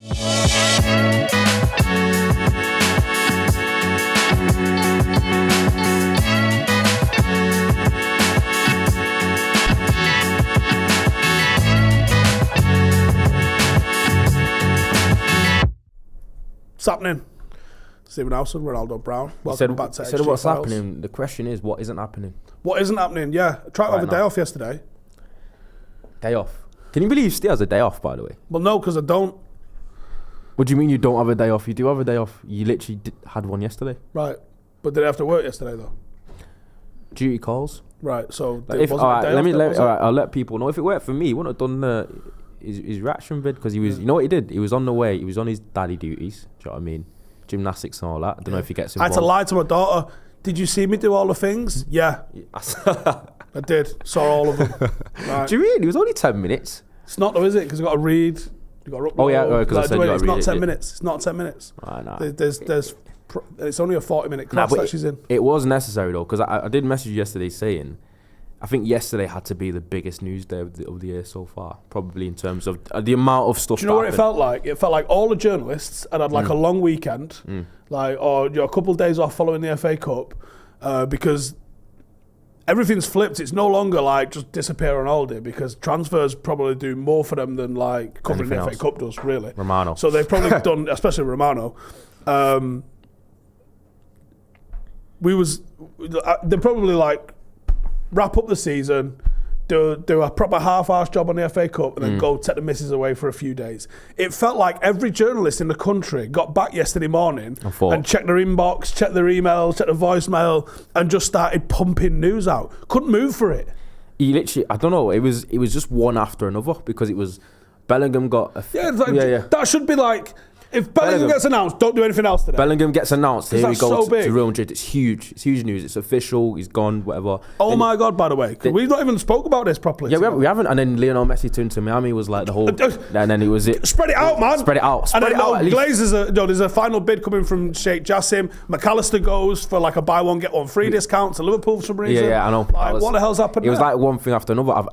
What's happening? Stephen Howson, Ronaldo Brown. Welcome back to XG what's Files. happening. The question is, what isn't happening? What isn't happening? Yeah, I tried to have a day off yesterday. Day off. Can you believe Steve has a day off, by the way? Well, no, because I don't. What do you mean you don't have a day off? You do have a day off. You literally had one yesterday. Right, but did I have to work yesterday though? Duty calls. Right, so Like if, all right, I'll let people know. If it worked for me, he wouldn't have done his reaction vid because he was. You know what he did? He was on the way. He was on his daddy duties. Do you know what I mean? Gymnastics and all that. I don't know if he gets involved. I had to lie to my daughter. Did you see me do all the things? Yeah. I did. Saw all of them. Right. Do you mean? It was only 10 minutes. It's not though, is it? Because I've got to read. You've got to upload. Oh yeah, because I said it's not 10 minutes. It's not 10 minutes. Nah. It's only a 40-minute class that she's in. It was necessary though, because I did message you yesterday saying, I think yesterday had to be the biggest news day of the year so far, probably in terms of the amount of stuff. Do you know what it felt like? It felt like all the journalists had like a long weekend, or a couple of days off following the FA Cup, because everything's flipped. It's no longer like just disappear on holiday, because transfers probably do more for them than like covering the FA Cup does, really. Romano. So they've probably done, especially Romano. They're probably like wrap up the season, do a proper half-assed job on the FA Cup, and then go take the missus away for a few days. It felt like every journalist in the country got back yesterday morning and checked their inbox, checked their emails, checked their voicemail, and just started pumping news out. Couldn't move for it. He literally, I don't know, it was just one after another, because it was Bellingham got that should be like, if Bellingham gets announced, don't do anything else today. Bellingham gets announced. Here we go so to Real Madrid. It's huge. It's huge news. It's official. He's gone. Whatever. Oh my God! By the way, we've not even spoke about this properly. Yeah, we haven't. And then Lionel Messi turned to Miami was like the whole. And then it was it. Spread it out, man. Spread it out. Spread it out. There's a final bid coming from Sheikh Jassim. McAllister goes for like a buy one get one free discount to Liverpool for some reason. Yeah, I know. Like, what the hell's happened? It was like one thing after another.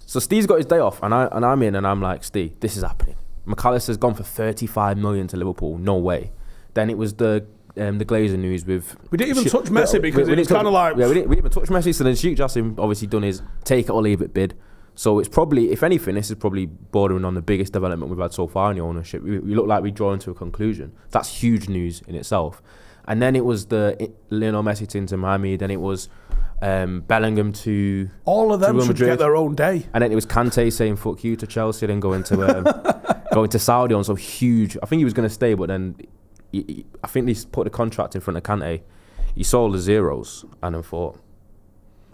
So Steve's got his day off, and I'm in, and I'm like, Steve, this is happening. McAllister's gone for 35 million to Liverpool. No way. Then it was the Glazer news with. We didn't even touch Messi because it was kind of like. Yeah, we didn't even touch Messi. So then Sheikh Jassim obviously done his take it or leave it bid. So it's probably, if anything, this is probably bordering on the biggest development we've had so far in the ownership. We look like we draw into a conclusion. That's huge news in itself. And then it was the Lionel Messi to Miami. Then it was Bellingham to all of them should Madrid. Get their own day. And then it was Kante saying "fuck you" to Chelsea, then going to Saudi on some huge. I think he was going to stay, but then I think they put the contract in front of Kante. He saw the zeros and then thought.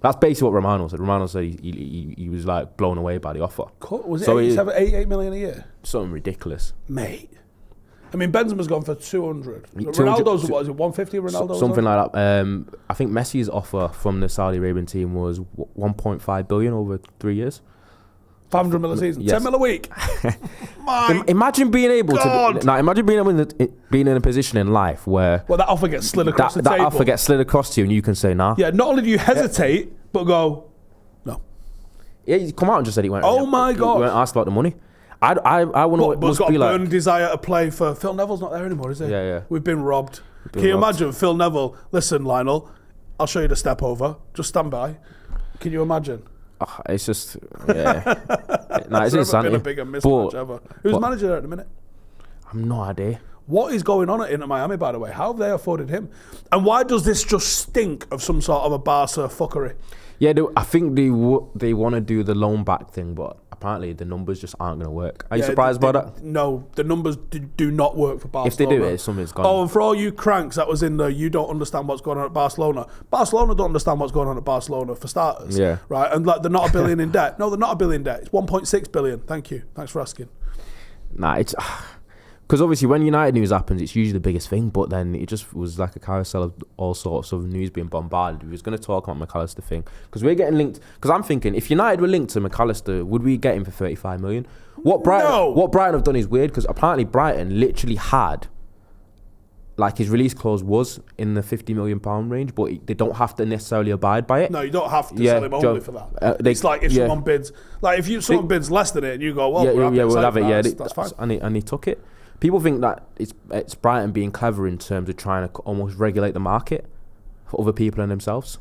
That's basically what Romano said. Romano said he was like blown away by the offer. Was it 88 million a year? Something ridiculous, mate. I mean, Benzema's gone for 200. Ronaldo's, what is it, 150? Ronaldo? Something like that. I think Messi's offer from the Saudi Arabian team was 1.5 billion over 3 years. 500 mil a season, yes. 10 mil a week. Imagine being able to. Being in a position in life where that offer gets slid across the table. That offer gets slid across to you, and you can say nah. Yeah, not only do you hesitate, but go no. Yeah, you come out and just said he went. Oh my God! He went asked about the money. I want to know what it must be like. Burning desire to play for Phil Neville's not there anymore, is he? Yeah. We've been robbed. Can you imagine Phil Neville? Listen, Lionel, I'll show you the step over. Just stand by. Can you imagine? Oh, it's just it's insanity. Been a bigger mismatch ever. Who's manager there at the minute? I've no idea. What is going on at Inter Miami, by the way? How have they afforded him? And why does this just stink of some sort of a Barca fuckery? Yeah, I think they want to do the loan back thing, but apparently the numbers just aren't going to work. Are you surprised by that? No, the numbers do not work for Barcelona. If they do it, something's gone. Oh, and for all you cranks that was in there, you don't understand what's going on at Barcelona. Barcelona don't understand what's going on at Barcelona, for starters. Yeah. Right? And like, they're not $1 billion in debt. No, they're not $1 billion in debt. It's 1.6 billion. Thank you. Thanks for asking. Nah, it's... Because obviously when United news happens, it's usually the biggest thing, but then it just was like a carousel of all sorts of news being bombarded. We was going to talk about McAllister thing, because we're getting linked, because I'm thinking, if United were linked to McAllister, would we get him for 35 million? What Brighton have done is weird, because apparently Brighton literally had like his release clause was in the £50 million range, but they don't have to necessarily abide by it. No, you don't have to sell him only for that. It's like if someone bids, like if someone bids less than it, and you go, well, we'll have it. Yeah, that's fine. And he took it. People think that it's Brighton being clever in terms of trying to almost regulate the market for other people and themselves.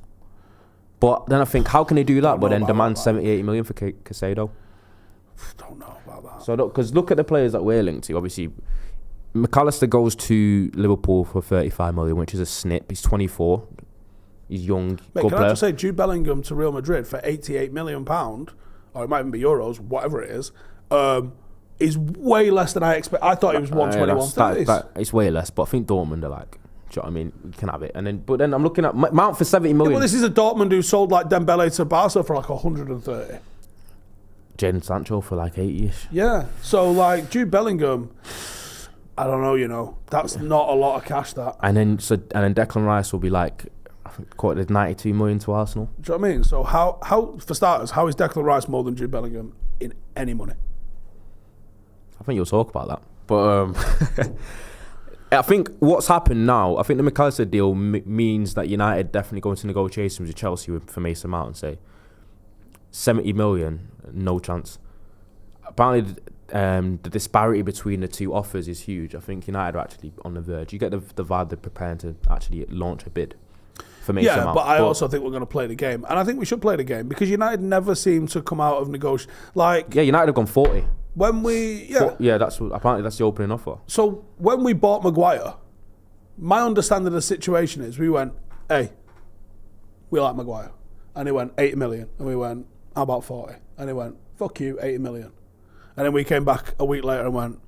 But then I think, how can they do that? But then demand 70-80 million for Caicedo. Don't know about that. So because look at the players that we're linked to. Obviously, McAllister goes to Liverpool for 35 million, which is a snip. He's 24. He's young. Mate, good can player. I just say, Jude Bellingham to Real Madrid for £88 million, or it might even be euros, whatever it is way less than I expect. I thought he was 120, it's way less, but I think Dortmund are like, do you know what I mean? You can have it. But then I'm looking at Mount for 70 million. Yeah, well, this is a Dortmund who sold like Dembele to Barca for like 130. Jadon Sancho for like 80-ish. Yeah, so like Jude Bellingham, I don't know, that's not a lot of cash, that. And then Declan Rice will be like, I think quoted 92 million to Arsenal. Do you know what I mean? So how for starters, how is Declan Rice more than Jude Bellingham in any money? I think you'll talk about that. But I think what's happened now, I think the McAllister deal means that United definitely go into negotiations with Chelsea for Mason Mount and say 70 million, no chance. Apparently, the disparity between the two offers is huge. I think United are actually on the verge. You get the vibe they're preparing to actually launch a bid for Mason Mount. Yeah, but I also think we're going to play the game. And I think we should play the game because United never seem to come out of negotiation. Yeah, United have gone 40. Apparently that's the opening offer. So when we bought Maguire, my understanding of the situation is we went, hey, we like Maguire. And he went 80 million. And we went, how about 40? And he went, fuck you, 80 million. And then we came back a week later and went,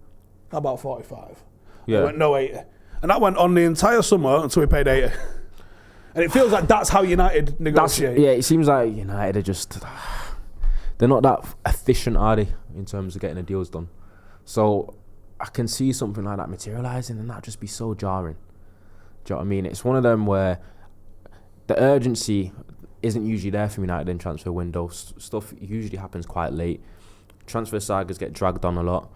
how about 45? Yeah. We went, no, 80. And that went on the entire summer until we paid 80. And it feels like that's how United negotiate. It seems like United are just... They're not that efficient, are they, in terms of getting the deals done? So I can see something like that materialising and that'd just be so jarring. Do you know what I mean? It's one of them where the urgency isn't usually there for United in transfer windows. Stuff usually happens quite late. Transfer sagas get dragged on a lot.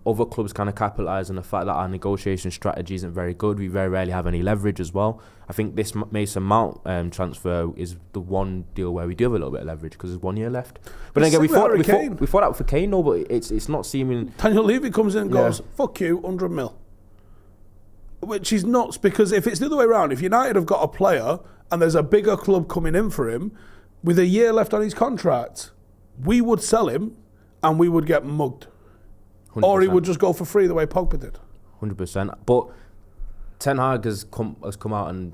Other clubs kind of capitalise on the fact that our negotiation strategy isn't very good. We very rarely have any leverage as well. I think this Mason Mount transfer is the one deal where we do have a little bit of leverage because there's 1 year left. But then again, we fought out for Kane, though, but it's not seeming... Daniel Levy comes in and goes, fuck you, 100 mil. Which is nuts, because if it's the other way around, if United have got a player and there's a bigger club coming in for him, with a year left on his contract, we would sell him and we would get mugged. 100%. Or he would just go for free the way Pogba did. 100%. But Ten Hag has come out and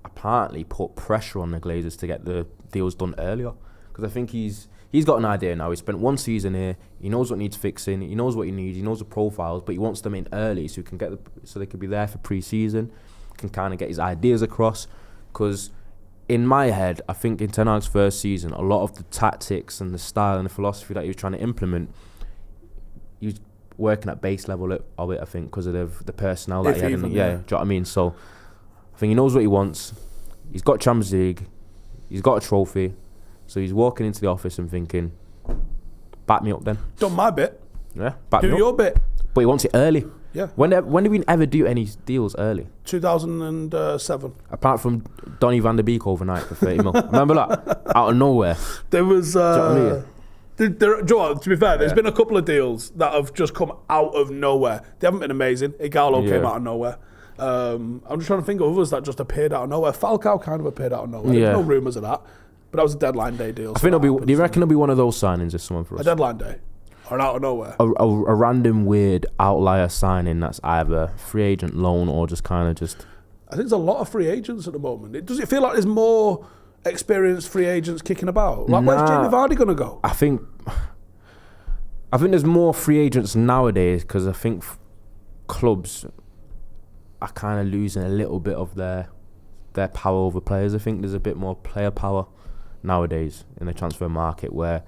apparently put pressure on the Glazers to get the deals done earlier. Because I think he's got an idea now. He spent 1 season here. He knows what needs fixing. He knows what he needs. He knows the profiles, but he wants them in early so he can so they could be there for pre-season. Can kind of get his ideas across. Because in my head, I think in Ten Hag's first season, a lot of the tactics and the style and the philosophy that he was trying to implement, he was working at base level of it, I think, because of the personnel that he had. Do you know what I mean? So I think he knows what he wants. He's got Champions League. He's got a trophy. So he's walking into the office and thinking, back me up then. Done my bit. Yeah, do your bit. But he wants it early. Yeah. When did we ever do any deals early? 2007. Apart from Donny van der Beek overnight for 30 mil. Remember that? Out of nowhere. There was... do you know what I mean? Joe, to be fair, there's been a couple of deals that have just come out of nowhere. They haven't been amazing. Igalo came out of nowhere. I'm just trying to think of others that just appeared out of nowhere. Falcao kind of appeared out of nowhere. There's no rumours of that. But that was a deadline day deal. I think do you reckon it'll be one of those signings this summer for us? A deadline day? Or out of nowhere? A random weird outlier signing that's either free agent loan or just kind of just... I think there's a lot of free agents at the moment. Does it feel like there's more experienced free agents kicking about? Like, where's Jamie Vardy going to go? I think there's more free agents nowadays because I think clubs are kind of losing a little bit of their power over players. I think there's a bit more player power nowadays in the transfer market where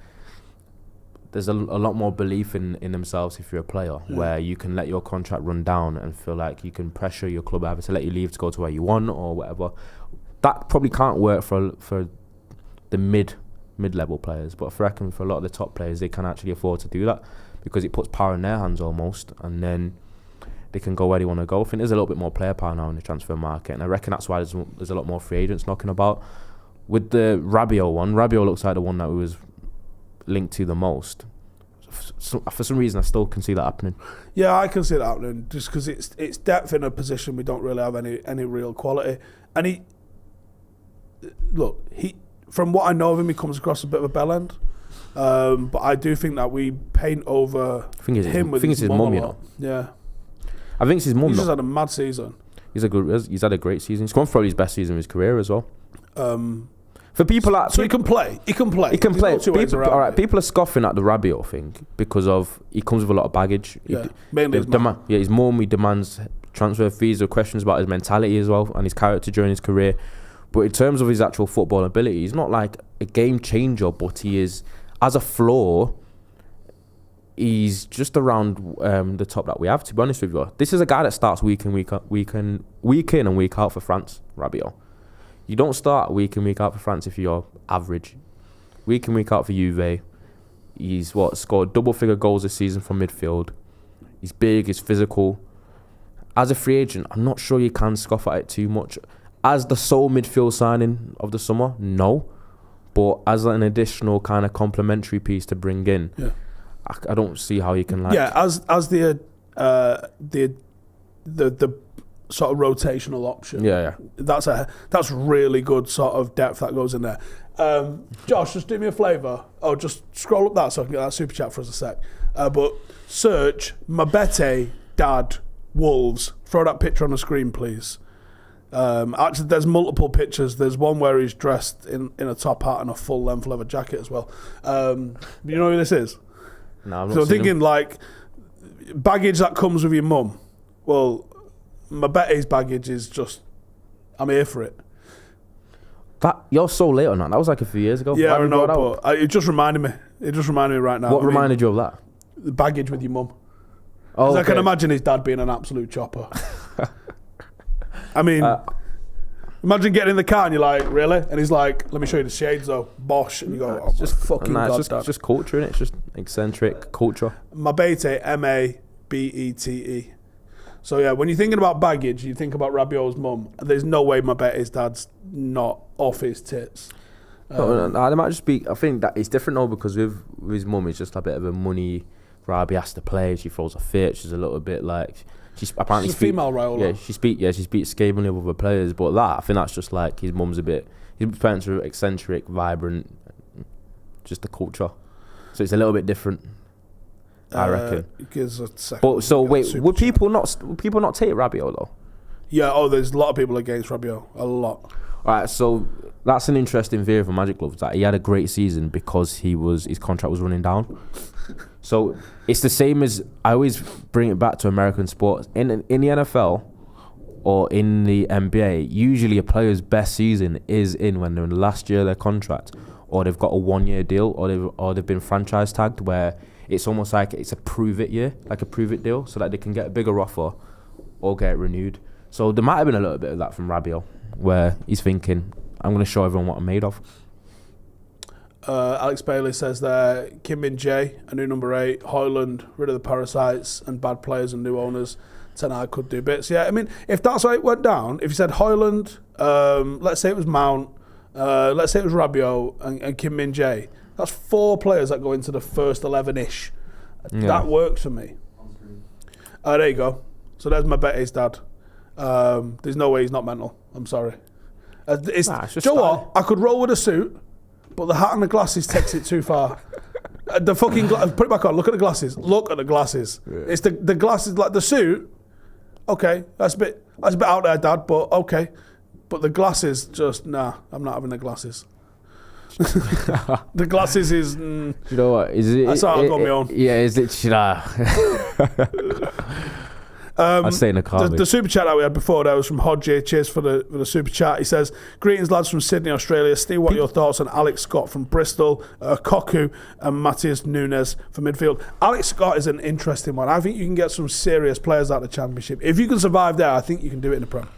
there's a lot more belief in themselves if you're a player, where you can let your contract run down and feel like you can pressure your club either to let you leave to go to where you want or whatever. That probably can't work for the mid-level players, but I reckon for a lot of the top players, they can actually afford to do that because it puts power in their hands almost. And then they can go where they want to go. I think there's a little bit more player power now in the transfer market, and I reckon that's why there's a lot more free agents knocking about. With the Rabiot one, Rabiot looks like the one that we was linked to the most. For some reason, I still can see that happening. Yeah, I can see that happening, just because it's depth in a position we don't really have any real quality. And he, from what I know of him, he comes across a bit of a bellend. But I do think that we paint over him with his mum a lot. Yeah. I think it's his mum. He's just had a mad season. He's had a great season. He's gone for probably his best season of his career as well. For people that he can play. He can play. People are scoffing at the Rabiot thing because of he comes with a lot of baggage. Mainly his mum. His mum. He demands transfer fees. There are questions about his mentality as well and his character during his career. But in terms of his actual football ability, he's not like a game changer, but he is, as a floor, he's just around the top that we have, to be honest with you. This is a guy that starts week in and week out for France, Rabiot. You don't start week in, week out for France if you're average. Week in, week out for Juve. He's scored double-figure goals this season from midfield. He's big, he's physical. As a free agent, I'm not sure you can scoff at it too much. As the sole midfield signing of the summer, no. But as an additional kind of complementary piece to bring in, I don't see how you can as the sort of rotational option. That's really good sort of depth that goes in there. Josh, just do me a favour. Oh, just scroll up that so I can get that super chat for us a sec. But search Mabete Dad Wolves. Throw that picture on the screen, please. Actually, there's multiple pictures. There's one where he's dressed in a top hat and a full length leather jacket as well. You know who this is? No, I'm not. So I'm thinking like baggage that comes with your mum. Well, Mabete's baggage is just, I'm here for it. You're so late on that. That was like a few years ago. Yeah, I know, but it just reminded me. It just reminded me right now. What reminded you of that? The baggage with your mum. Oh, okay. I can imagine his dad being an absolute chopper. I mean, imagine getting in the car and you're like, really? And he's like, let me show you the shades though. Bosh. And you go, oh, just fucking God, it's just culture, innit? It's just eccentric culture. Mabete, Mabete. So yeah, when you're thinking about baggage, you think about Rabiot's mum. There's no way Mabete's dad's not off his tits. It might just be, I think that it's different though, because with his mum, it's just a bit of a money grab. He has to play. She throws a fit. She's a little bit like... She's a female Raiola. Yeah, she speaks scathingly with other players, but I think that's just like his mum's his parents are eccentric, vibrant, just the culture. So it's a little bit different, I reckon. But so wait, would people not take Rabiot though? Yeah, there's a lot of people against Rabiot, a lot. Alright, so that's an interesting theory for Magic Gloves, that he had a great season because his contract was running down. So it's the same as, I always bring it back to American sports. In the NFL or in the NBA, usually a player's best season is when they're in the last year of their contract, or they've got a 1-year deal, or they've been franchise tagged, where it's almost like it's a prove it year, like a prove it deal, so that they can get a bigger offer or get it renewed. So there might have been a little bit of that from Rabiot, where he's thinking, I'm going to show everyone what I'm made of. Alex Bailey says there, Min-Jae, a new number 8, Hojlund, rid of the parasites and bad players and new owners. Ten Hag could do bits. Yeah, I mean, if that's how it went down, if you said Hojlund, let's say it was Mount, let's say it was Rabiot and Min-Jae, that's 4 players that go into the first 11-ish. Yeah. That works for me. There you go. So there's Mabete's dad. There's no way he's not mental. I'm sorry. It's just you know what? I could roll with a suit, but the hat and the glasses takes it too far. The fucking put it back on. Look at the glasses. Look at the glasses. Yeah. It's the glasses, like the suit. Okay, that's a bit out there, Dad. But okay, but the glasses, just nah. I'm not having the glasses. The glasses is. You know what? Is it? That's how I got me on. Yeah, is it? Should I? I stay in the car. The super chat that we had before that was from Hodgie. Cheers for the super chat. He says, greetings lads from Sydney, Australia. Steve, what are your thoughts on Alex Scott from Bristol, Koku and Matthias Nunes for midfield? Alex Scott is an interesting one. I think you can get some serious players out of the Championship. If you can survive there, I think you can do it in the Prem.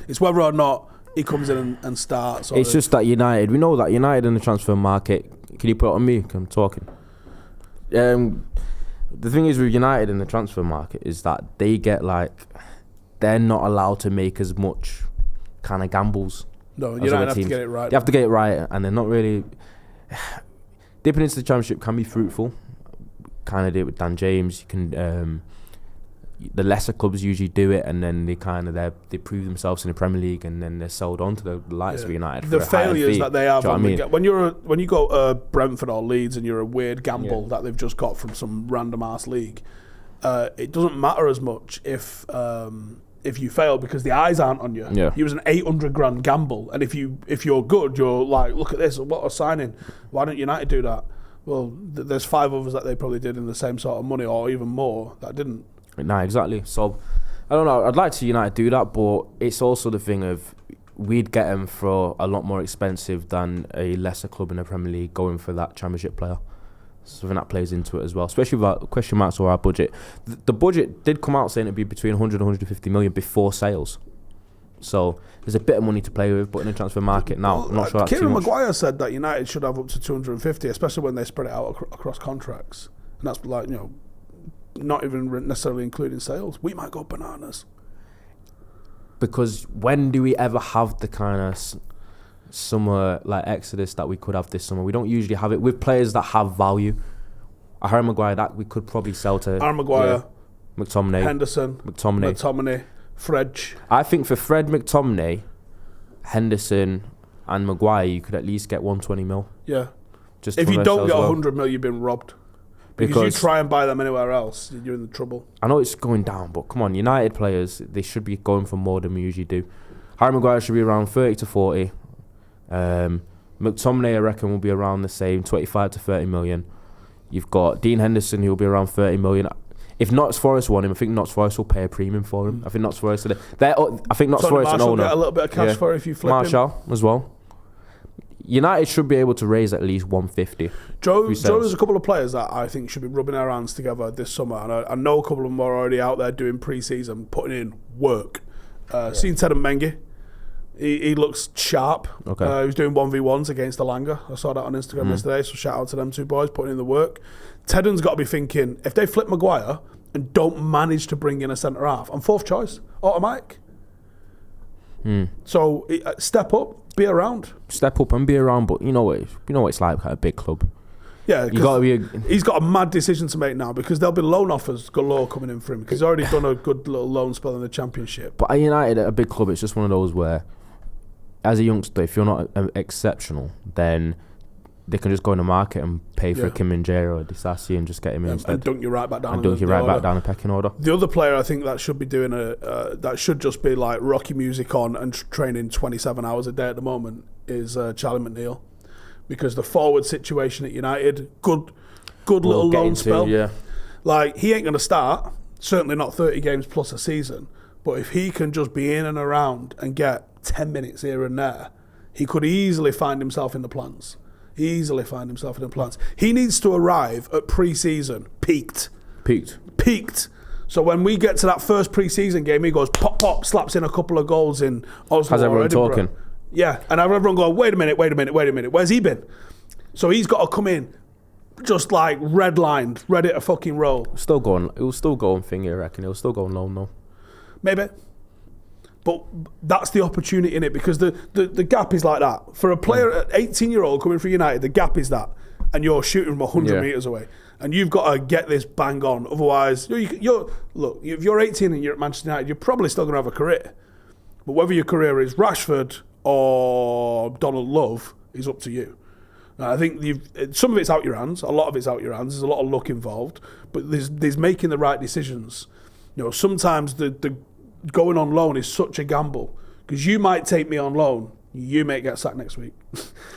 It's whether or not he comes in and starts. It's just that United, we know that United in the transfer market, can you put it on me? I'm talking. The thing is with United in the transfer market is that they're not allowed to make as much kind of gambles. No, United have to get it right. They have to get it right, and they're not really dipping into the Championship can be fruitful. Kind of did it with Dan James. You can the lesser clubs usually do it, and then they prove themselves in the Premier League, and then they're sold on to the likes of United. The failures that they have, when you go Brentford or Leeds, and you're a weird gamble that they've just got from some random ass league, it doesn't matter as much if you fail because the eyes aren't on you. Yeah. It was an 800 grand gamble, and if you're good, you're like, look at this, what a signing. Why don't United do that? Well, there's 5 others that they probably did in the same sort of money or even more that didn't. Nah, exactly. So, I don't know. I'd like to see United do that, but it's also the thing of we'd get them for a lot more expensive than a lesser club in the Premier League going for that Championship player. So I think that plays into it as well, especially with our question marks or our budget. The budget did come out saying it'd be between 100 and 150 million before sales. So there's a bit of money to play with, but in the transfer market now, I'm not sure that's too much. Kieran Maguire said that United should have up to 250, especially when they spread it out across contracts. And that's like, not even necessarily including sales. We might go bananas. Because when do we ever have the kind of summer like exodus that we could have this summer? We don't usually have it with players that have value. Harry Maguire, that we could probably sell to. Harry Maguire, McTominay, Henderson, McTominay, Fred. I think for Fred, McTominay, Henderson, and Maguire, you could at least get 120 mil. Yeah. Just if you don't get 100 mil, you've been robbed. Because you try and buy them anywhere else, you're in the trouble. I know it's going down, but come on, United players, they should be going for more than we usually do. Harry Maguire should be around 30 to 40. McTominay, I reckon, will be around the same, 25 to 30 million. You've got Dean Henderson, who will be around 30 million. If Notts Forest want him, I think Notts Forest will pay a premium for him. I think Notts Forest, I think Notts Forest and owner. Get a little bit of cash for if you flip Marshall as well. United should be able to raise at least 150. Joe, there's a couple of players that I think should be rubbing their hands together this summer, and I know a couple of them are already out there doing pre-season, putting in work. Seen Ted and Mengi. He looks sharp. Okay. He was doing 1v1s against Alanga. I saw that on Instagram yesterday, so shout out to them two boys putting in the work. Tedden's got to be thinking, if they flip Maguire and don't manage to bring in a centre-half, I'm 4th choice, automatic. So step up, be around. Step up and be around, but you know what it's like at a big club. Yeah, he's got a mad decision to make now because there'll be loan offers galore coming in for him because he's already done a good little loan spell in the Championship. But at United, at a big club, it's just one of those where, as a youngster, if you're not exceptional, then they can just go in the market and pay for a Min-Jae or a Disasi and just get him in instead. And dunk you right back down. Back down the pecking order. The other player I think that should be doing that should just be like Rocky music on and training 27 hours a day at the moment is Charlie McNeil, because the forward situation at United, good little loan spell. Yeah. Like he ain't going to start, certainly not 30 games plus a season. But if he can just be in and around and get 10 minutes here and there, he could easily find himself in the plans. He needs to arrive at pre-season peaked. So when we get to that first pre-season game, he goes pop, slaps in a couple of goals in Oslo. Has everyone talking? Yeah, and everyone going, wait a minute. Where's he been? So he's got to come in, just like redlined, ready to fucking roll. It will still go on thing, I reckon. He'll still go on loan though. Maybe. But that's the opportunity in it because the gap is like that. For a player at 18-year-old coming from United, the gap is that. And you're shooting from 100 metres away. And you've got to get this bang on. Otherwise, look, if you're 18 and you're at Manchester United, you're probably still going to have a career. But whether your career is Rashford or Donald Love is up to you. Now, I think some of it's out your hands. A lot of it's out your hands. There's a lot of luck involved. But there's making the right decisions. Sometimes the going on loan is such a gamble because you might take me on loan, you may get sacked next week.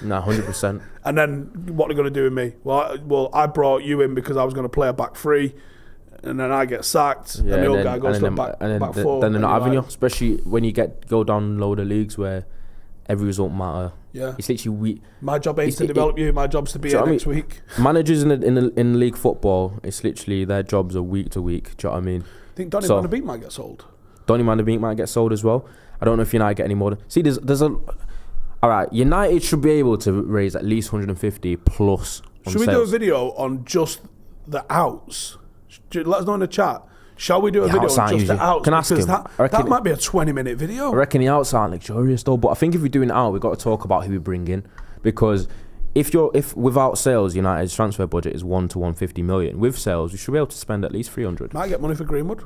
No, 100%. And then what are they going to do with me? Well, I brought you in because I was going to play a back three, and then I get sacked, and the old guy goes to back four. Then they're not having you, especially when you go down load of leagues where every result matter. Yeah, it's literally my job ain't to develop you. My job's to be here next week. Managers in league football, it's literally their jobs are week to week. Do you know what I mean? I think Donny Van de Beek might get sold. Donny Van de Beek might get sold as well. I don't know if United get any more. See, there's a... All right, United should be able to raise at least 150 plus on Should we sales. do a video on just the outs? Let us know in the chat. Shall we do a video on just the outs? Can I ask him? That might be a 20-minute video. I reckon the outs aren't luxurious though, but I think if we're doing it out, we've got to talk about who we bring in, because if without sales, United's transfer budget is 1 to 150 million. With sales, we should be able to spend at least 300. Might get money for Greenwood.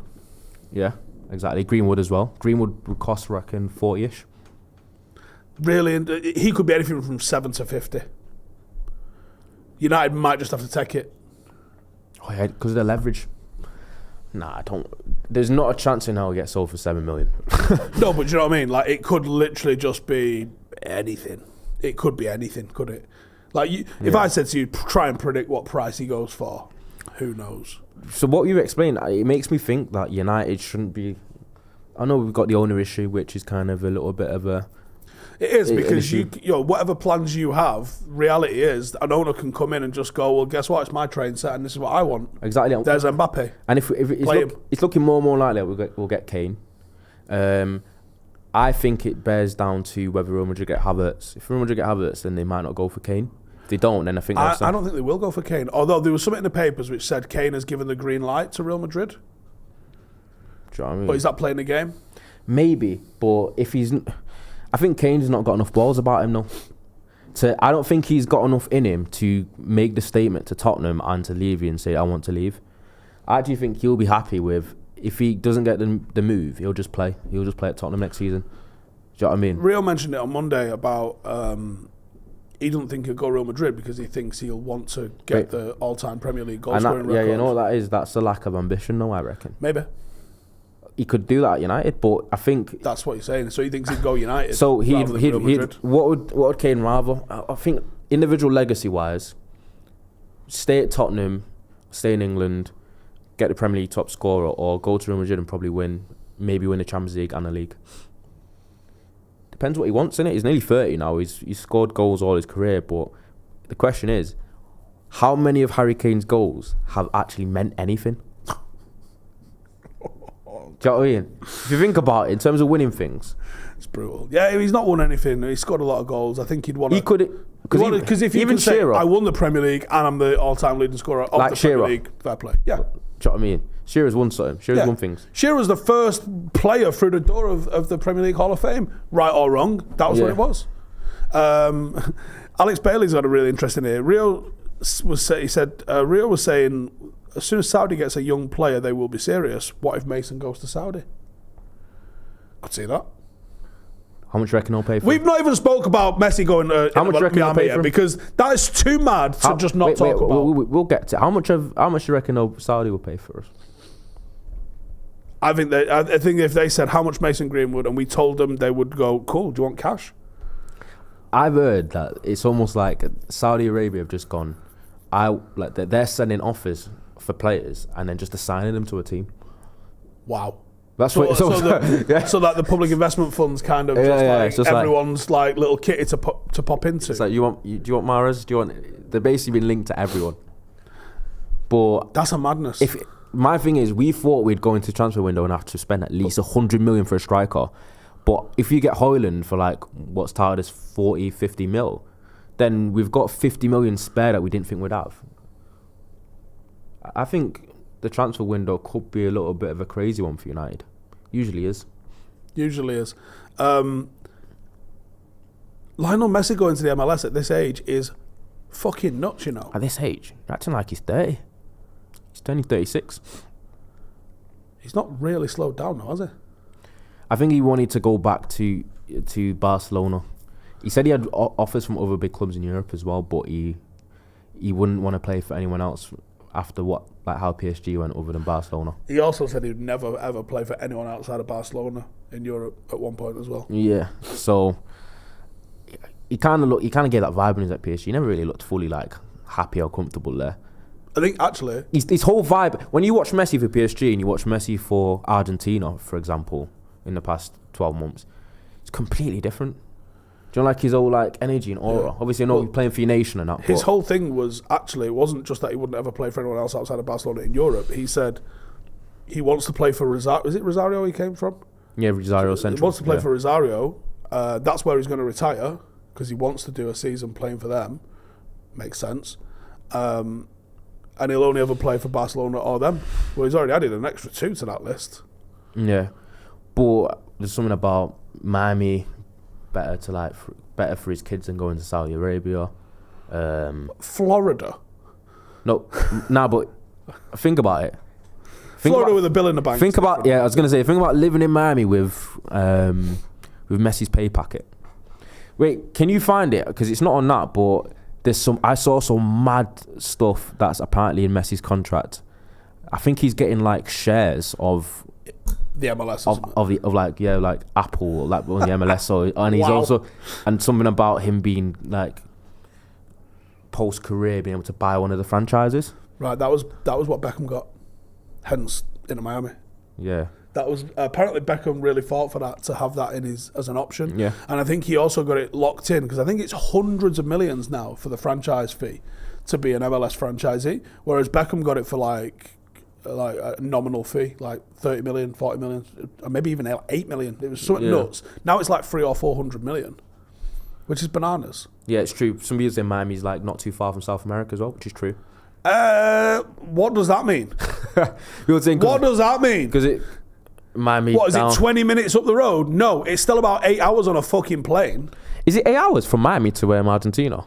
Yeah, exactly. Greenwood as well. Greenwood would cost, I reckon, 40-ish. Really, and he could be anything from 7 to 50. United might just have to take it. Oh yeah, because of the leverage. Nah, I don't. There's not a chance in hell he gets sold for 7 million. No, but do you know what I mean? Like, it could literally just be anything. It could be anything, could it? Like, if I said to you, try and predict what price he goes for, who knows? So what you explained, it makes me think that United shouldn't be. I know we've got the owner issue, which is kind of a little bit of a. It is, because you know, whatever plans you have, reality is an owner can come in and just go, well, guess what? It's my train set, and this is what I want. Exactly. There's Mbappe. And if it's looking more and more likely we'll get Kane. I think it bears down to whether Real Madrid get Havertz. If Real Madrid get Havertz, then they might not go for Kane. If they don't, then I think I don't think they will go for Kane. Although there was something in the papers which said Kane has given the green light to Real Madrid. Do you know what I mean? But is that playing the game? Maybe, but if he's... I think Kane's not got enough balls about him, though. I don't think he's got enough in him to make the statement to Tottenham and to Levy and say, I want to leave. I actually think he'll be happy with... If he doesn't get the move, he'll just play. He'll just play at Tottenham next season. Do you know what I mean? Rio mentioned it on Monday about he doesn't think he'll go Real Madrid because he thinks he'll want to get the all-time Premier League goal scoring record. Yeah, you know what that is? That's a lack of ambition, though, I reckon. Maybe. He could do that at United, but I think... That's what he's saying. So he thinks he'd go United. So what would Kane rather? I think individual legacy-wise, stay at Tottenham, stay in England, get the Premier League top scorer, or go to Real Madrid and probably win the Champions League and the league. Depends what he wants, innit? He's nearly 30 now. He's scored goals all his career, but the question is, how many of Harry Kane's goals have actually meant anything? Do you know what I mean? If you think about it, in terms of winning things, it's brutal. Yeah, he's not won anything. He scored a lot of goals. I think he'd want to. He could, because if you can say, I won the Premier League and I'm the all-time leading scorer of the Premier League, fair play. Yeah. Do you know what I mean? Shearer's won something. Shearer's won things. Shearer's the first player through the door of the Premier League Hall of Fame. Right or wrong, that was what it was. Alex Bailey's got a really interesting here. Rio was saying, as soon as Saudi gets a young player, they will be serious. What if Mason goes to Saudi? Could see that. How much do you reckon he'll pay for We've him? not even spoke about Messi going how much do you reckon he'll pay for him? Because that is too mad to just not talk about. We'll get to how much do you reckon Saudi will pay for us? I think if they said how much Mason Greenwood and we told them, they would go, cool, do you want cash? I've heard that it's almost like Saudi Arabia have just gone, they're sending offers for players and then just assigning them to a team. Wow. That's so that the public investment funds kind of just everyone's like little kitty to pop into. It's like do you want Mahrez? They're basically been linked to everyone. But that's a madness. My thing is, we thought we'd go into transfer window and have to spend at least 100 million for a striker. But if you get Hojlund for like what's touted as 40, 50 mil, then we've got 50 million spare that we didn't think we'd have. I think the transfer window could be a little bit of a crazy one for United. Usually is. Lionel Messi going to the MLS at this age is fucking nuts, you know. At this age? You're acting like he's 30. He's turning 36. He's not really slowed down though, has he? I think he wanted to go back to Barcelona. He said he had offers from other big clubs in Europe as well, but he wouldn't want to play for anyone else after how PSG went other than Barcelona. He also said he'd never ever play for anyone outside of Barcelona in Europe at one point as well. Yeah, so he kind of gave that vibe when he was at PSG. He never really looked fully like happy or comfortable there. I think actually his whole vibe, when you watch Messi for PSG and you watch Messi for Argentina, for example, in the past 12 months, it's completely different. Do you know, like his whole like energy and aura? Yeah. Obviously, I know he's playing for your nation and that. His whole thing was actually, it wasn't just that he wouldn't ever play for anyone else outside of Barcelona in Europe. He said he wants to play for Rosario. Is it Rosario he came from? Yeah, Rosario Central. He wants to play for Rosario. That's where he's going to retire because he wants to do a season playing for them. Makes sense. and he'll only ever play for Barcelona or them. Well, he's already added an extra 2 to that list. Yeah, but there's something about Miami better for his kids than going to Saudi Arabia. Florida. No, but think about it. Florida with a bill in the bank. Think about living in Miami with Messi's pay packet. Wait, can you find it? Because it's not on that, but I saw some mad stuff that's apparently in Messi's contract. I think he's getting like shares of the MLS of Apple, like on the MLS. So, and he's also, and something about him being like post career being able to buy one of the franchises. Right, that was what Beckham got. Hence into Miami. Yeah. That was apparently Beckham really fought for that, to have that in his as an option. Yeah. And I think he also got it locked in, because I think it's hundreds of millions now for the franchise fee to be an MLS franchisee, whereas Beckham got it for like a nominal fee, like 30 million, 40 million, or maybe even 8 million. It was something nuts. Now it's like 300 or 400 million, which is bananas. Yeah, it's true. Some people say Miami's like not too far from South America as well, which is true. What does that mean? What does that mean? Because Miami. What is it? 20 minutes up the road? No, it's still about 8 hours on a fucking plane. Is it 8 hours from Miami to Argentina?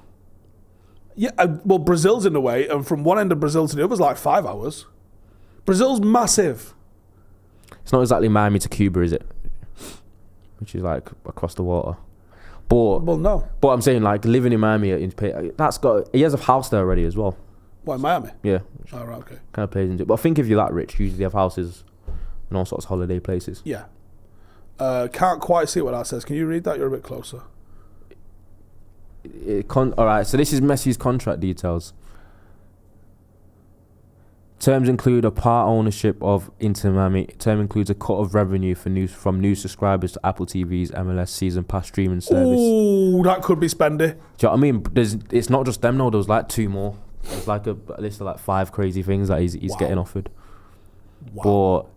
Yeah, well, Brazil's in the way, and from one end of Brazil to the other is like 5 hours. Brazil's massive. It's not exactly Miami to Cuba, is it? Which is like across the water. But well, no. But I'm saying, like, living in Miami, he has a house there already as well. What, in Miami? Yeah. Oh, right, okay. Kind of plays into it. But I think if you're that rich, you usually have houses in all sorts of holiday places. Yeah. Can't quite see what that says. Can you read that? You're a bit closer. All right, so this is Messi's contract details. Terms include a part ownership of Inter Miami. Term includes a cut of revenue from new subscribers to Apple TV's MLS season pass streaming service. Ooh, that could be spendy. Do you know what I mean? It's not just them, no. There was like 2 more. There's like a list of like 5 crazy things that he's getting offered. Wow. But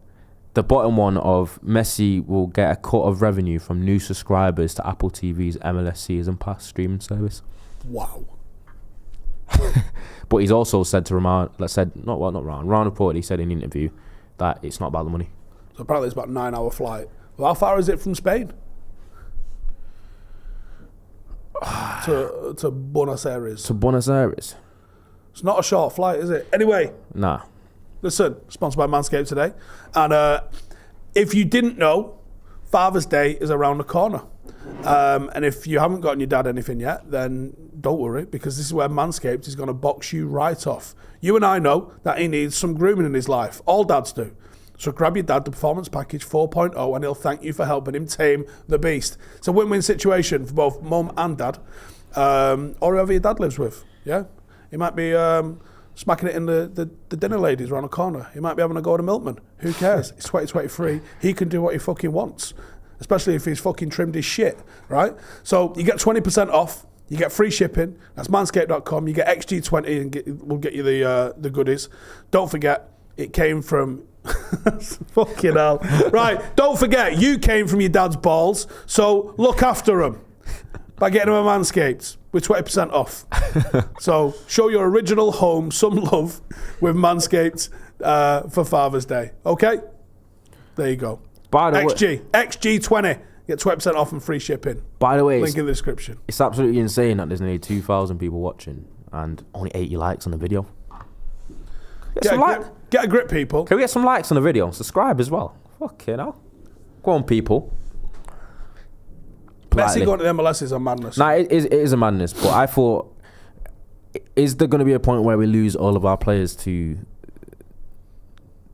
the bottom one of Messi will get a cut of revenue from new subscribers to Apple TV's MLS season pass streaming service. Wow. But he's also said to Romano, Romano reportedly said in an interview that it's not about the money. So apparently it's about a 9-hour flight. Well, how far is it from Spain? to Buenos Aires. To Buenos Aires. It's not a short flight, is it? Anyway. Nah. Listen, sponsored by Manscaped today. And if you didn't know, Father's Day is around the corner. And if you haven't gotten your dad anything yet, then don't worry, because this is where Manscaped is going to box you right off. You and I know that he needs some grooming in his life. All dads do. So grab your dad the Performance Package 4.0 and he'll thank you for helping him tame the beast. It's a win-win situation for both mum and dad, or whoever your dad lives with. Yeah, he might be smacking it in the dinner ladies around the corner. He might be having a go at a milkman. Who cares? It's 2023. He can do what he fucking wants, especially if he's fucking trimmed his shit, right? So you get 20% off. You get free shipping. That's manscaped.com. You get XG20 and we'll get you the goodies. Don't forget, it came from... fucking hell. Right, don't forget, you came from your dad's balls, so look after them by getting them at Manscaped with 20% off. So show your original home some love with Manscaped for Father's Day. Okay? There you go. By the way, XG20. Get 20% off and free shipping. By the way, link in the description. It's absolutely insane that there's nearly 2,000 people watching and only 80 likes on the video. Get a grip, people. Can we get some likes on the video? Subscribe as well. Fucking hell. Go on, people. Messi going to the MLS is a madness. Nah, it is a madness. But I thought, is there going to be a point where we lose all of our players to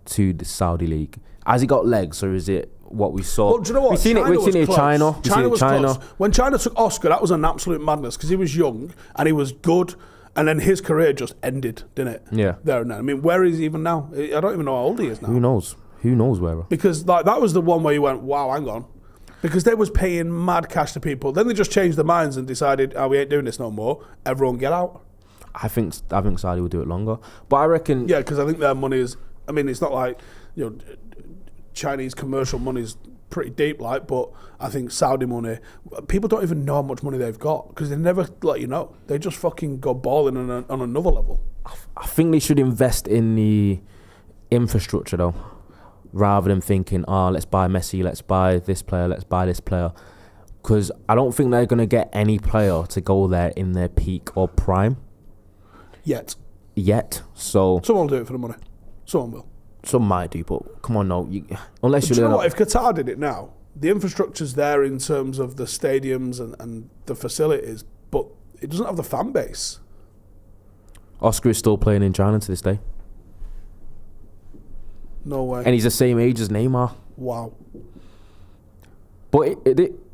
the Saudi League? Has it got legs, or is it what we saw? Well, do you know what? We've seen it in China. China was close. When China took Oscar, that was an absolute madness because he was young and he was good, and then his career just ended, didn't it? Yeah. There and then. I mean, where is he even now? I don't even know how old he is now. Who knows? Who knows where? Because that was the one where you went, wow, hang on. Because they was paying mad cash to people. Then they just changed their minds and decided, we ain't doing this no more. Everyone get out. I think Saudi will do it longer. But I reckon... Yeah, because I think their money is... I mean, it's not like, Chinese commercial money is pretty deep, but I think Saudi money, people don't even know how much money they've got because they never let you know. They just fucking go balling on another level. I think they should invest in the infrastructure though, rather than thinking, let's buy Messi, let's buy this player, let's buy this player. Because I don't think they're going to get any player to go there in their peak or prime. Yet. So someone will do it for the money. Someone will. Some might do, but come on, no. Unless you know what? If Qatar did it now, the infrastructure's there in terms of the stadiums and the facilities, but it doesn't have the fan base. Oscar is still playing in China to this day. No way. And he's the same age as Neymar. Wow. But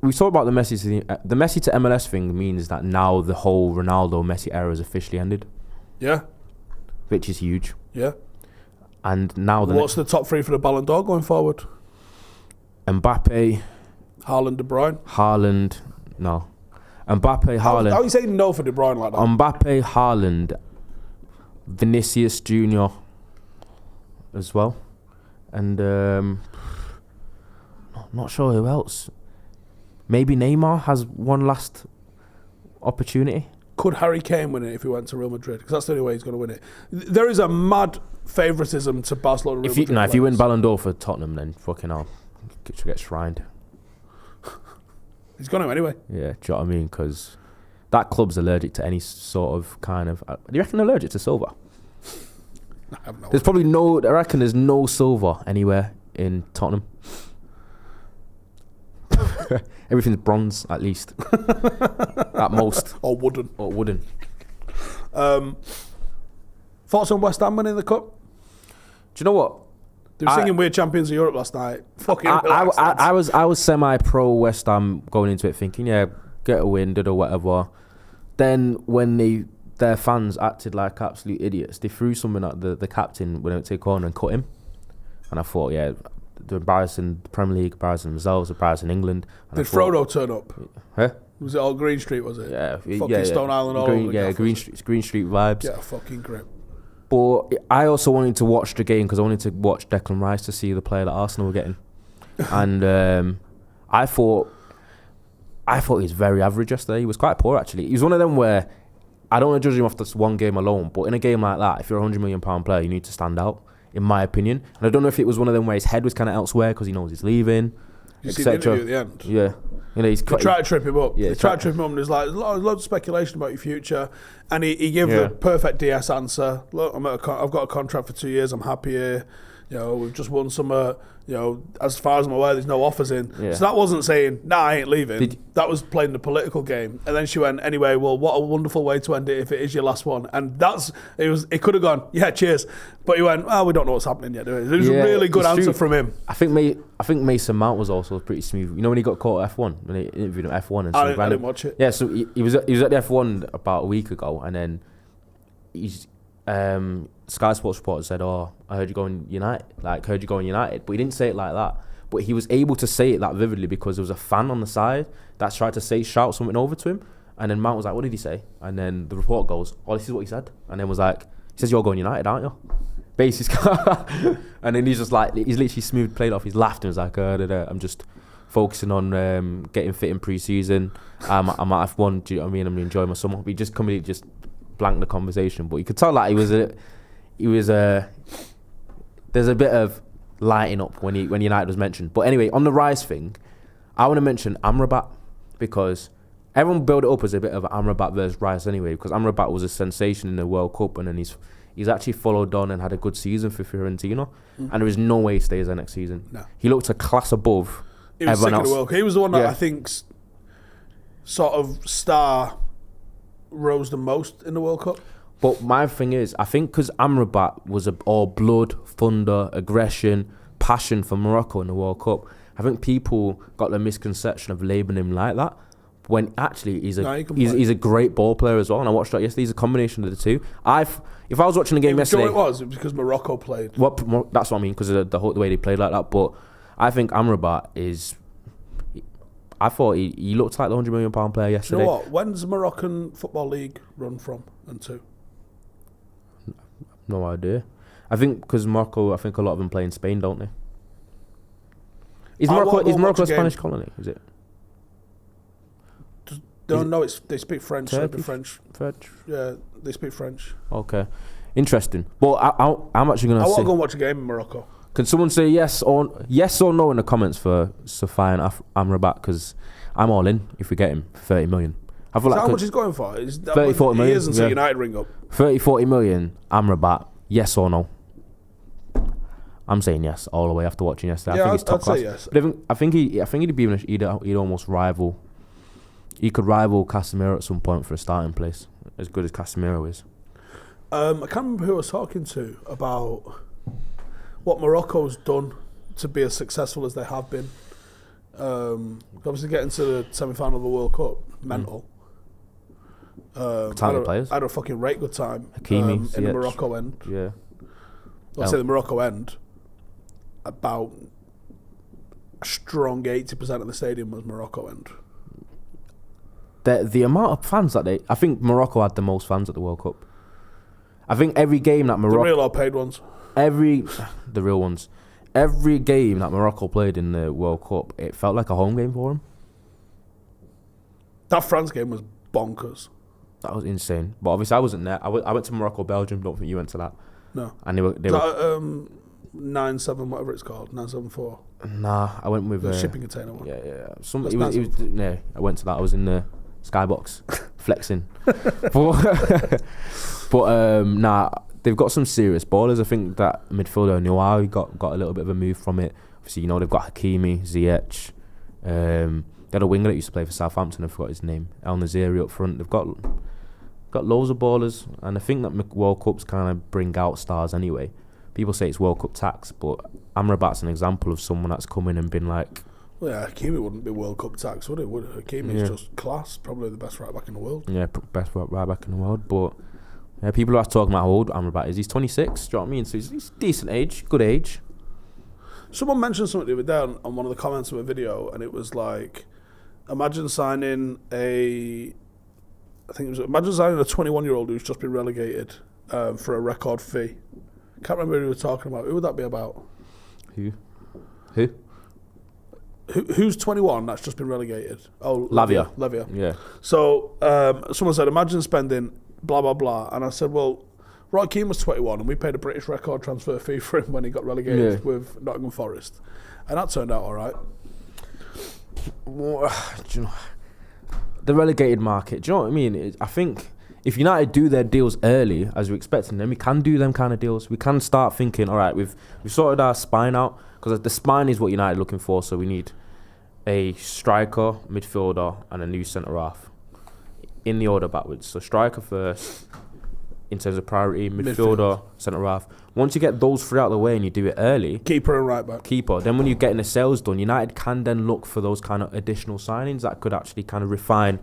we talked about the Messi to MLS thing means that now the whole Ronaldo Messi era is officially ended. Yeah. Which is huge. Yeah. And now what's the top three for the Ballon d'Or going forward? Mbappe, Haaland, De Bruyne. Haaland, no. Mbappe, Haaland. How are you saying no for De Bruyne like that? Mbappe, Haaland, Vinicius Junior, as well, and not sure who else. Maybe Neymar has one last opportunity. Could Harry Kane win it if he went to Real Madrid? Because that's the only way he's going to win it. There is a mad favouritism to Barcelona. If you win Ballon d'Or for Tottenham, then fucking hell, you should get shrined. He's going to anyway. Yeah, do you know what I mean? Because that club's allergic to any sort of kind of... do you reckon they're allergic to silver? I have no There's probably no... I reckon there's no silver anywhere in Tottenham. Everything's bronze, at least. At most. Or wooden. Thoughts on West Ham winning the cup? Do you know what? They were singing We're Champions of Europe last night. Fucking I was semi-pro West Ham going into it thinking, yeah, get a win, did or whatever. Then when their fans acted like absolute idiots, they threw something at the captain when they went to take corner and cut him. And I thought, yeah, they're embarrassing the Premier League, embarrassing themselves, embarrassing England. And did Frodo turn up? Huh? Was it all Green Street, was it? Yeah. Fucking Stone Island all over. Yeah, Green Street vibes. Get a fucking grip. But I also wanted to watch the game because I wanted to watch Declan Rice to see the player that Arsenal were getting. And I thought he was very average yesterday. He was quite poor, actually. He was one of them where I don't want to judge him off this one game alone, but in a game like that, if you're a £100 million player, you need to stand out, in my opinion. And I don't know if it was one of them where his head was kind of elsewhere because he knows he's leaving, you see the interview at the end? Yeah. You know, they tried to trip him up. Yeah, they tried to trip him up and there's like loads of speculation about your future. And he gave the perfect DS answer. Look, I've got a contract for 2 years. I'm happy here. You know, we've just won some, as far as I'm aware, there's no offers in. Yeah. So that wasn't saying, nah, I ain't leaving. That was playing the political game. And then she went, anyway, well, what a wonderful way to end it if it is your last one. And it could have gone, yeah, cheers. But he went, we don't know what's happening yet. It was a really good answer from him. I think Mason Mount was also pretty smooth. You know when he got caught at F1? When he interviewed him at F1? And I didn't watch it. Yeah, so he was at the F1 about a week ago, and then he's... Sky Sports reporter said, I heard you going United. But he didn't say it like that. But he was able to say it that vividly because there was a fan on the side that tried to shout something over to him. And then Mount was like, what did he say? And then the report goes, this is what he said. And then was like, he says, you're going United, aren't you? Basically. And then he's just like, he's literally smooth played off. He's laughed and was like, I'm just focusing on getting fit in pre-season. I'm at F1, do you know what I mean? I'm enjoying my summer. But he just completely just blanked the conversation. But you could tell that there's a bit of lighting up when United was mentioned. But anyway, on the Rice thing, I want to mention Amrabat because everyone built it up as a bit of Amrabat versus Rice anyway, because Amrabat was a sensation in the World Cup and then he's actually followed on and had a good season for Fiorentina, and there is no way he stays there next season. No. He looked a class above everyone else. He was the one that I think sort of star rose the most in the World Cup. But my thing is, I think because Amrabat was all blood, thunder, aggression, passion for Morocco in the World Cup, I think people got the misconception of labelling him like that, when actually he's a great ball player as well. And I watched that yesterday. He's a combination of the two. If I was watching the game yesterday... It was because Morocco played. That's what I mean, because of the way they played like that. But I think Amrabat is... I thought he looked like the £100 million player yesterday. You know what? When's the Moroccan Football League run from and to? No idea. I think because Morocco, I think a lot of them play in Spain, don't they? Is Morocco a Spanish colony? Is it? No, they speak French. So French. Yeah, they speak French. Okay. Interesting. Well, I'm actually going I to want say... to go and watch a game in Morocco. Can someone say yes or no in the comments for Sofia and Amrabat? Because I'm all in if we get him for 30 million. I feel Is like that how much he's going for? 40 million. He is until United ring up. 30-40 million, Amrabat, yes or no? I'm saying yes all the way after watching yesterday. I think he's top class. Say yes. But I think he'd be he'd almost rival. He could rival Casemiro at some point for a starting place, as good as Casemiro is. I can't remember who I was talking to about what Morocco's done to be as successful as they have been. Obviously getting to the semi-final of the World Cup, mental. Talented players. I had a fucking great good time Hakimi, in the Morocco end. Yeah. I'll say the Morocco end, about a strong 80% of the stadium was Morocco end. The amount of fans that I think Morocco had the most fans at the World Cup. I think every game that Morocco... The real or paid ones? The real ones. Every game that Morocco played in the World Cup, it felt like a home game for them. That France game was bonkers. That was insane. But obviously I wasn't there. I went to Morocco, Belgium. Don't think you went to that. No. And they were 9-7, whatever it's called, 974. Nah, I went with the shipping container one. Yeah. Yeah, I went to that. I was in the skybox flexing. But they've got some serious ballers. I think that midfielder Noah got a little bit of a move from it. Obviously, they've got Hakimi, Ziyech. They had a winger that used to play for Southampton. I forgot his name. El Naziri up front. They've got loads of ballers, and I think that World Cups kind of bring out stars anyway. People say it's World Cup tax, but Amrabat's an example of someone that's come in and been like... Well, yeah, Hakimi wouldn't be World Cup tax, would it? Hakimi's just class, probably the best right back in the world. Yeah, best right back in the world, but... Yeah, people are talking about how old Amrabat is. He's 26, do you know what I mean? So he's decent age, good age. Someone mentioned something the other day on one of the comments of a video, and it was like, imagine signing a 21-year-old who's just been relegated for a record fee. Can't remember who we were talking about. Who would that be about? Who? Who's 21 that's just been relegated? Oh, Lavia. Yeah. So someone said, imagine spending blah, blah, blah. And I said, well, Roy Keane was 21 and we paid a British record transfer fee for him when he got relegated with Nottingham Forest. And that turned out all right. Do you know, the relegated market, do you know what I mean? I think if United do their deals early, as we're expecting them, we can do them kind of deals. We can start thinking, all right, we've sorted our spine out, because the spine is what United are looking for, so we need a striker, midfielder, and a new centre-half. In the order backwards. So striker first, in terms of priority, midfielder, centre-half. Once you get those three out of the way and you do it early... Keeper and right back. Then when you're getting the sales done, United can then look for those kind of additional signings that could actually kind of refine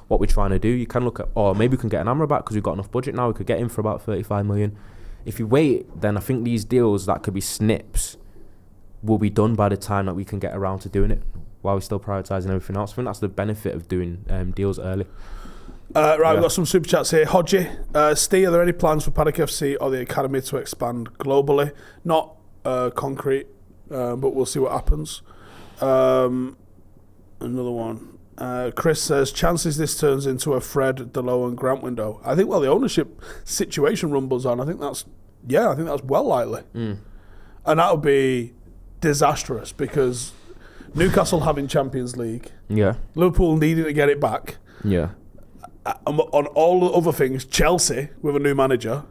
what we're trying to do. You can look at, maybe we can get an Amrabat because we've got enough budget now. We could get him for about 35 million. If you wait, then I think these deals that could be snips will be done by the time that we can get around to doing it, while we're still prioritising everything else. I think that's the benefit of doing deals early. We've got some super chats here. Hodgie, Steve, are there any plans for Paddock FC or the academy to expand globally? Not concrete, but we'll see what happens. Another one. Chris says, chances this turns into a Fred, Delo and Grant window. I think, the ownership situation rumbles on. I think that's well likely. And that would be disastrous because Newcastle having Champions League. Yeah. Liverpool needing to get it back. Yeah. On all the other things, Chelsea with a new manager,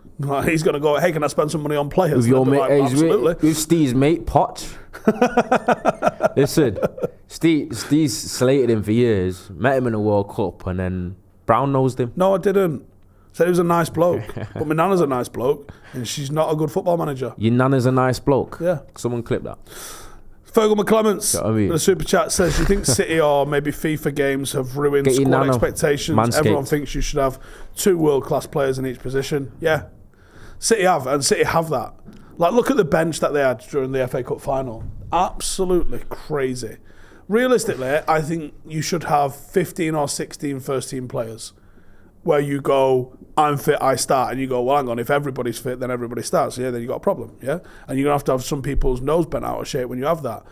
he's going to go, hey, can I spend some money on players? With your mate, absolutely. With Steve's mate, Poch. Listen, Steve's slated him for years, met him in the World Cup, and then Brown nosed him. No, I didn't. Said he was a nice bloke. But my nana's a nice bloke, and she's not a good football manager. Your nana's a nice bloke? Yeah. Someone clip that. Fergal McClements, You know what I mean? the super chat says, do you think City or maybe FIFA games have ruined squad expectations? Manscaped. Everyone thinks you should have 2 world-class players in each position. Yeah. City have that. Like, look at the bench that they had during the FA Cup final. Absolutely crazy. Realistically, I think you should have 15 or 16 first-team players where you go, I'm fit, I start, and you go, well, hang on, if everybody's fit, then everybody starts. Yeah, then you got a problem, yeah? And you're going to have some people's nose bent out of shape when you have that.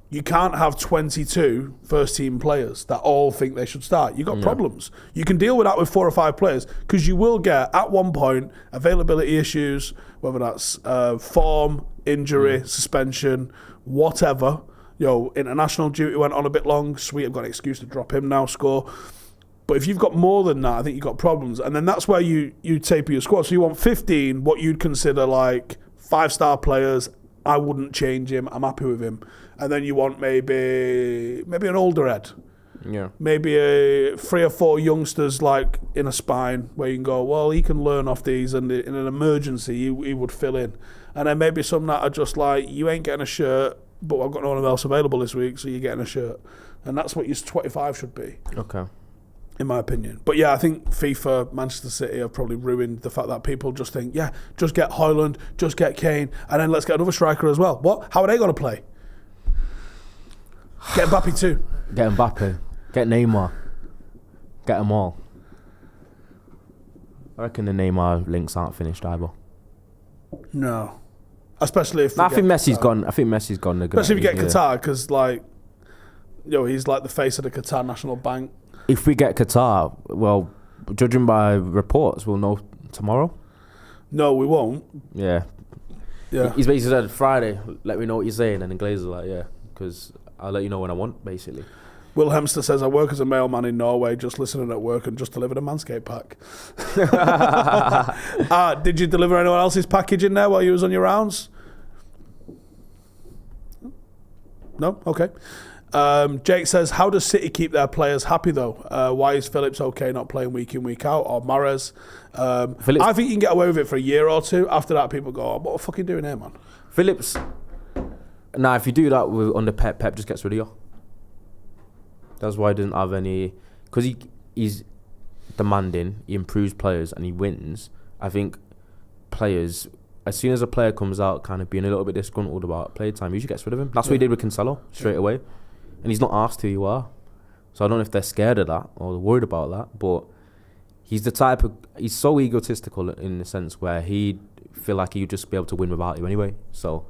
You can't have 22 first-team players that all think they should start. You've got problems. You can deal with that with 4 or 5 players because you will get, at one point, availability issues, whether that's form, injury, suspension, whatever. International duty went on a bit long. Sweet, I've got an excuse to drop him now, score. But if you've got more than that, I think you've got problems. And then that's where you taper your squad. So you want 15, what you'd consider like 5-star players. I wouldn't change him. I'm happy with him. And then you want maybe an older head. Yeah. Maybe 3 or 4 youngsters like in a spine where you can go, well, he can learn off these, and in an emergency he would fill in. And then maybe some that are just like, you ain't getting a shirt, but I've got no one else available this week, so you're getting a shirt. And that's what your 25 should be. Okay. In my opinion. But yeah, I think FIFA, Manchester City have probably ruined the fact that people just think, yeah, just get Hojlund, just get Kane, and then let's get another striker as well. What? How are they going to play? Get Mbappe too. Get Mbappe. Get Neymar. Get them all. I reckon the Neymar links aren't finished either. No. Especially if... I think Messi's gone. I think Messi's gone. Especially if you get Qatar, because he's like the face of the Qatar National Bank. If we get Qatar, well, judging by reports, we'll know tomorrow. No, we won't. Yeah. He's basically said Friday, let me know what you're saying, and then Glazer's like, yeah, because I'll let you know when I want, basically. Will Hemster says, I work as a mailman in Norway, just listening at work and just delivered a Manscaped pack. Did you deliver anyone else's package in there while you was on your rounds? No? Okay. Jake says, how does City keep their players happy though? Why is Phillips okay not playing week in, week out? Or Mahrez? I think you can get away with it for a year or two. After that, people go, what are fucking doing here, man? Phillips, if you do that under Pep just gets rid of you. That's why he doesn't have any... Because he's demanding, he improves players and he wins. I think players... As soon as a player comes out kind of being a little bit disgruntled about play time, he usually gets rid of him. That's what he did with Cancelo straight away. And he's not asked who you are. So I don't know if they're scared of that or worried about that. But he's the type of... He's so egotistical in the sense where he'd feel like he'd just be able to win without you anyway. So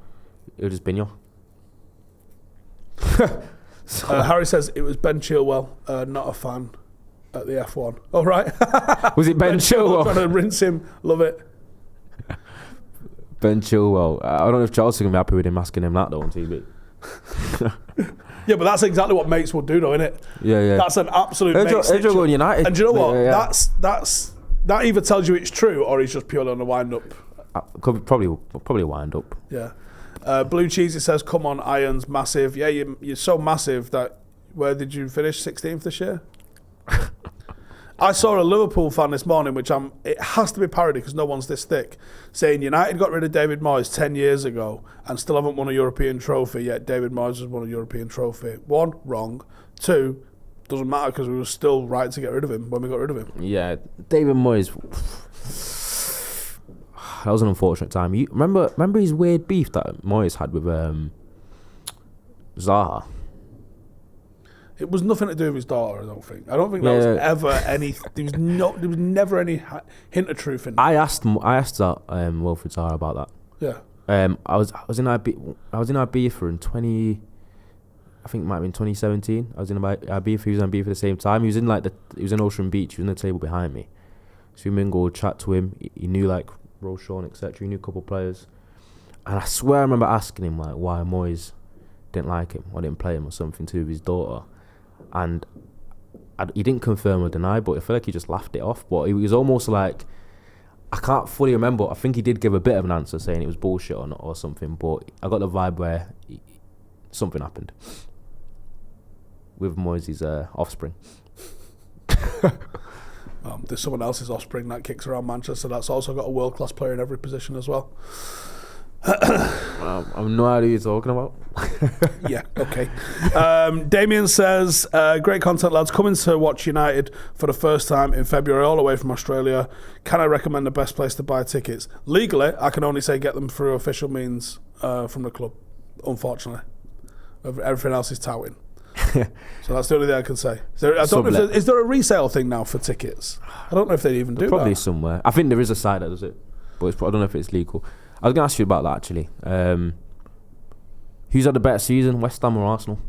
he'll just bin you. Harry says it was Ben Chilwell, not a fan at the F1. Oh, right. Was it Ben Chilwell? Trying to rinse him. Love it. Ben Chilwell. I don't know if Chelsea can be happy with him asking him that though on TV. Yeah, but that's exactly what mates will do though, isn't it? Yeah. That's an absolute mate stitcher. Going United. And do you know what? Yeah. That either tells you it's true or he's just purely on the wind-up. Could be probably wind up. Yeah. Blue Cheesy says, come on, Irons, massive. Yeah, you're so massive that... Where did you finish? 16th this year? I saw a Liverpool fan this morning, which it has to be parody because no one's this thick, saying United got rid of David Moyes 10 years ago and still haven't won a European trophy, yet David Moyes has won a European trophy. 1, wrong. 2, doesn't matter because we were still right to get rid of him when we got rid of him. Yeah, David Moyes... That was an unfortunate time. You remember his weird beef that Moyes had with Zaha? It was nothing to do with his daughter, I don't think. I don't think there was ever any... There was never any hint of truth in that. I asked that Wilfred Zaha about that. Yeah. I was in Ibiza in 20... I think it might have been 2017. I was in Ibiza. He was in Ibiza at the same time. He was in Ocean Beach. He was on the table behind me. So we mingled, chat to him. He knew like Roshan, etc. He knew a couple of players. And I swear I remember asking him like why Moyes didn't like him or didn't play him or something to with his daughter. And he didn't confirm or deny, but I feel like he just laughed it off. But he was almost like, I can't fully remember. I think he did give a bit of an answer saying it was bullshit or something. But I got the vibe where something happened with Moyes' offspring. There's someone else's offspring that kicks around Manchester that's also got a world-class player in every position as well. I have no idea what you're talking about. Yeah, okay. Damien says, great content, lads. Coming to watch United for the first time in February, all the way from Australia. Can I recommend the best place to buy tickets? Legally, I can only say get them through official means from the club, unfortunately. Everything else is touting. So that's the only thing I can say. Is there a resale thing now for tickets? I don't know if they even do probably that. somewhere. I think there is a site that does it, but I don't know if it's legal. I was going to ask you about that actually. Who's had a better season, West Ham or Arsenal?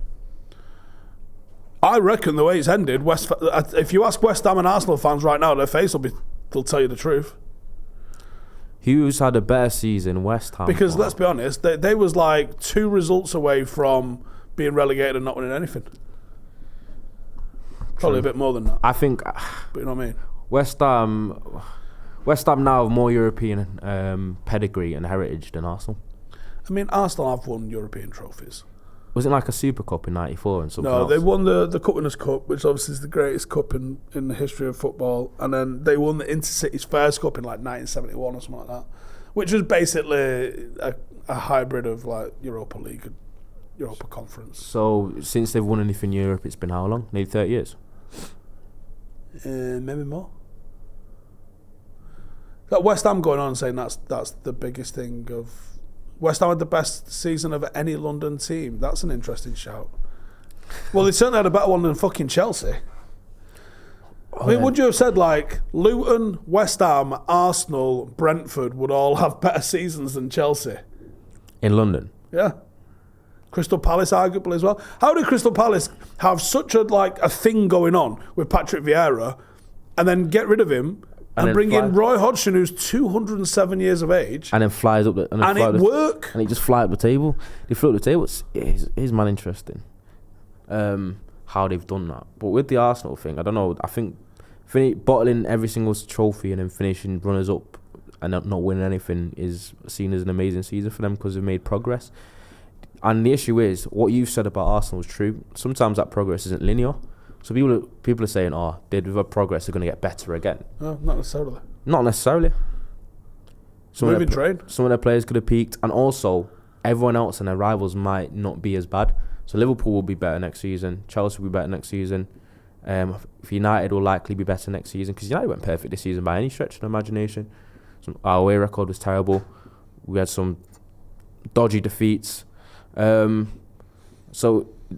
I reckon the way it's ended, if you ask West Ham and Arsenal fans right now, they'll tell you the truth. Who's had a better season, West Ham? Because let's be honest, they was like 2 results away from being relegated and not winning anything. Probably a bit more than that. I think. But you know what I mean? West Ham now have more European pedigree and heritage than Arsenal. I mean, Arsenal have won European trophies. Was it like a Super Cup in '94 and something No, else? they won the Cup Winners' Cup, which obviously is the greatest cup in the history of football. And then they won the Intercities Fairs Cup in like 1971 or something like that, which was basically a hybrid of like Europa League and Europa Conference. So since they've won anything in Europe, it's been how long? Nearly 30 years? Maybe more. Got West Ham going on and saying that's the biggest thing of... West Ham had the best season of any London team. That's an interesting shout. Well, they certainly had a better one than fucking Chelsea. I mean, would you have said like Luton, West Ham, Arsenal, Brentford would all have better seasons than Chelsea? In London? Yeah. Crystal Palace arguably as well. How did Crystal Palace have such a thing going on with Patrick Vieira and then get rid of him and bring in Roy Hodgson, who's 207 years of age, and then flies up and it work? And he just fly up the table. They flew up the table. It's man interesting how they've done that. But with the Arsenal thing, I don't know. I think bottling every single trophy and then finishing runners up and not winning anything is seen as an amazing season for them because they've made progress. And the issue is, what you've said about Arsenal is true. Sometimes that progress isn't linear. So people are saying, with our progress, they're going to get better again. No, not necessarily. Not necessarily. Some of their players could have peaked. And also, everyone else and their rivals might not be as bad. So Liverpool will be better next season. Chelsea will be better next season. United will likely be better next season. Because United went perfect this season by any stretch of the imagination. Our away record was terrible. We had some dodgy defeats. So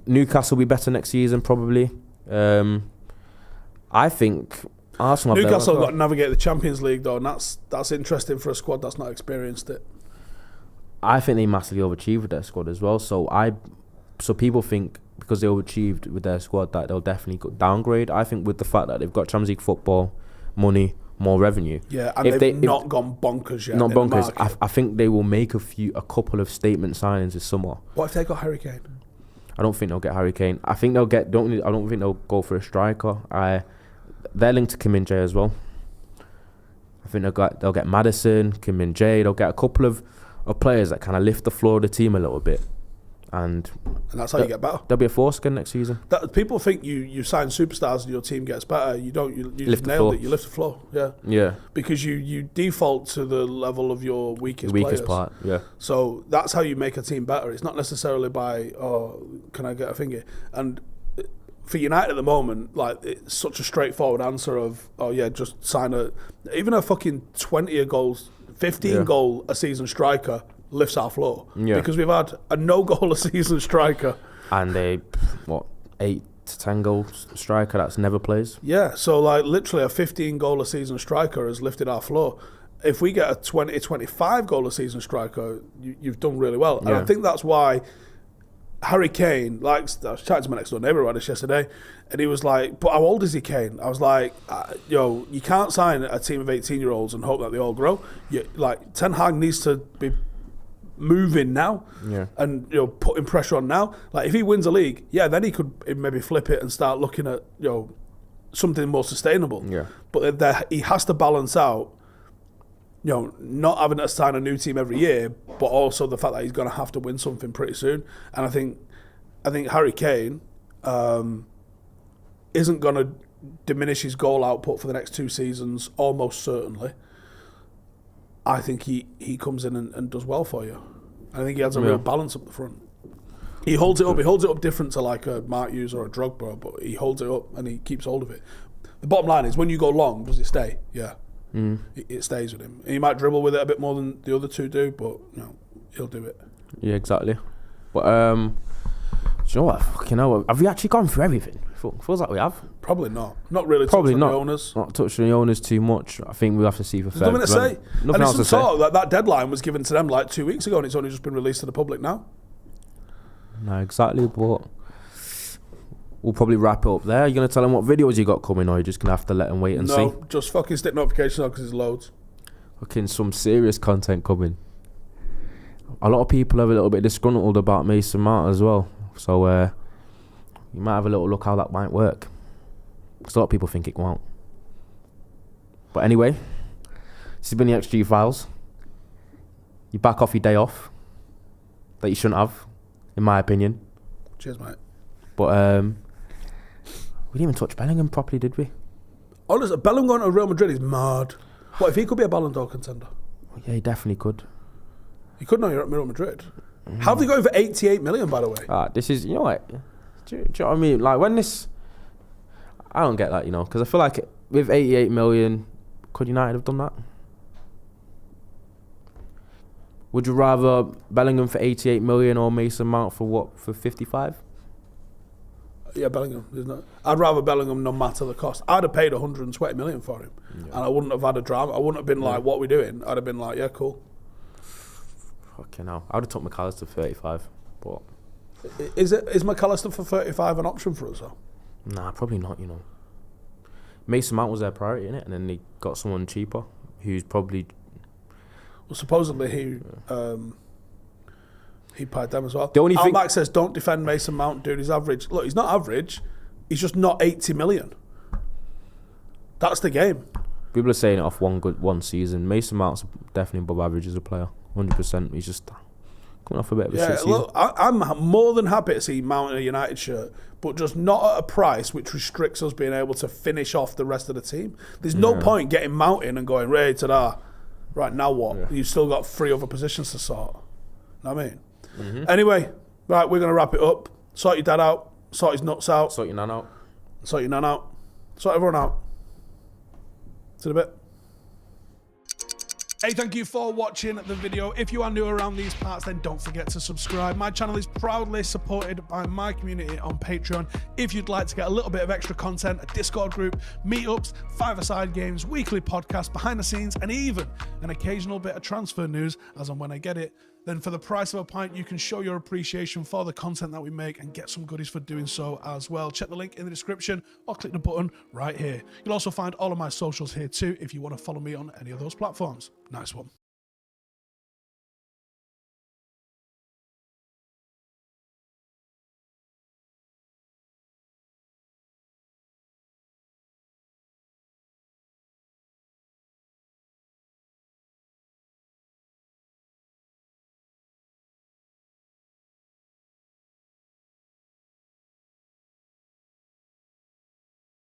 Newcastle will be better next season, probably. I think Arsenal. Newcastle have got to navigate the Champions League though, and that's interesting for a squad that's not experienced it. I think they massively overachieved with their squad as well. So people think because they overachieved with their squad that they'll definitely downgrade. I think with the fact that they've got Champions League football, money, more revenue. Yeah, and they've not gone bonkers yet. Not bonkers. I think they will make a couple of statement signings this summer. What if they got Harry Kane? I don't think they'll get Harry Kane. I think they'll get. I don't think they'll go for a striker. They're linked to Min-Jae as well. I think they'll get Madison, Min-Jae. They'll get a couple of players that kind of lift the floor of the team a little bit, and that's how you get better. There'll be a force again next season. People think you sign superstars and your team gets better. You don't. You just nailed it. You lift the floor. Yeah. Yeah. Because you default to the level of your weakest players. Part. Yeah. So that's how you make a team better. It's not necessarily by can I get a finger? And for United at the moment, like it's such a straightforward answer of just sign even a fucking 20 goals, 15 goal a season striker lifts our floor because we've had a no goal a season striker and a 8 to 10 goal striker that's never plays. Yeah, so like literally a 15 goal a season striker has lifted our floor. If we get a 20-25 goal a season striker, you've done really well. And I think that's why Harry Kane, I was chatting to my next door neighbour about this yesterday, and he was like, but how old is he, Kane? I was like, you can't sign a team of 18-year-olds and hope that they all grow. Ten Hag needs to be moving now and putting pressure on now. Like if he wins a league, then he could maybe flip it and start looking at something more sustainable. Yeah. But he has to balance out not having to sign a new team every year, but also the fact that he's going to have to win something pretty soon. And I think Harry Kane isn't going to diminish his goal output for the next 2 seasons, almost certainly. I think he comes in and does well for you. I think he has a real balance up the front. He holds it up. He holds it up different to like a Mark Hughes or a Drogba, but he holds it up and he keeps hold of it. The bottom line is, when you go long, does it stay? Yeah. It stays with him. And he might dribble with it a bit more than the other two do, but he'll do it. Yeah, exactly. But do you know what? Fucking hell, have we actually gone through everything? Feels like we have. Probably not. Not really. Probably touched on not. The owners. Not touching the owners too much. I think we'll have to see for fair. Nothing to say. Nothing else to say. That deadline was given to them like 2 weeks ago, and it's only just been released to the public now. No, exactly, but we'll probably wrap it up there. You going to tell them what videos you got coming, or you just going to have to let them wait and see? No, just fucking stick notifications on because there's loads. Fucking some serious content coming. A lot of people are a little bit disgruntled about Mason Mount as well. So you might have a little look how that might work. Because a lot of people think it won't. But anyway, this has been the XG Files. You back off your day off that you shouldn't have, in my opinion. Cheers, mate. But we didn't even touch Bellingham properly, did we? Honestly, Bellingham going to Real Madrid is mad. What if he could be a Ballon d'Or contender? Yeah, he definitely could. He could know you're at Real Madrid. How have they got him for 88 million, by the way? This is, you know what? Do you know what I mean? Like, when this... I don't get that, you know, because I feel like with 88 million, could United have done that? Would you rather Bellingham for 88 million or Mason Mount for what? For 55? Yeah, Bellingham, isn't it? I'd rather Bellingham no matter the cost. I'd have paid 120 million for him. Yeah. And I wouldn't have had a drama. I wouldn't have been like, what are we doing? I'd have been like, yeah, cool. Fucking hell. I would have took McAllister for 35. But is McAllister for 35 an option for us, though? Nah, probably not, you know. Mason Mount was their priority, innit? And then they got someone cheaper who's probably... Well, supposedly he paid them as well. The only thing... Max says, don't defend Mason Mount, dude. He's average. Look, he's not average. He's just not 80 million. That's the game. People are saying it off one season. Mason Mount's definitely above average as a player. 100%. He's just coming off a bit of a shit season. Look, I'm more than happy to see Mount in a United shirt, but just not at a price which restricts us being able to finish off the rest of the team. There's no point getting Mount in and going, ready to that. Right, now what? Yeah. You've still got 3 other positions to sort. Know what I mean? Mm-hmm. Anyway, right, we're going to wrap it up. Sort your dad out. Sort his nuts out. Sort your nan out. Sort your nan out. Sort everyone out. See you in a bit. Hey, thank you for watching the video. If you are new around these parts, then don't forget to subscribe. My channel is proudly supported by my community on Patreon. If you'd like to get a little bit of extra content, a Discord group, meetups, 5-a-side games, weekly podcasts, behind the scenes, and even an occasional bit of transfer news as and when I get it, then for the price of a pint, you can show your appreciation for the content that we make and get some goodies for doing so as well. Check the link in the description or click the button right here. You'll also find all of my socials here too if you want to follow me on any of those platforms. Nice one.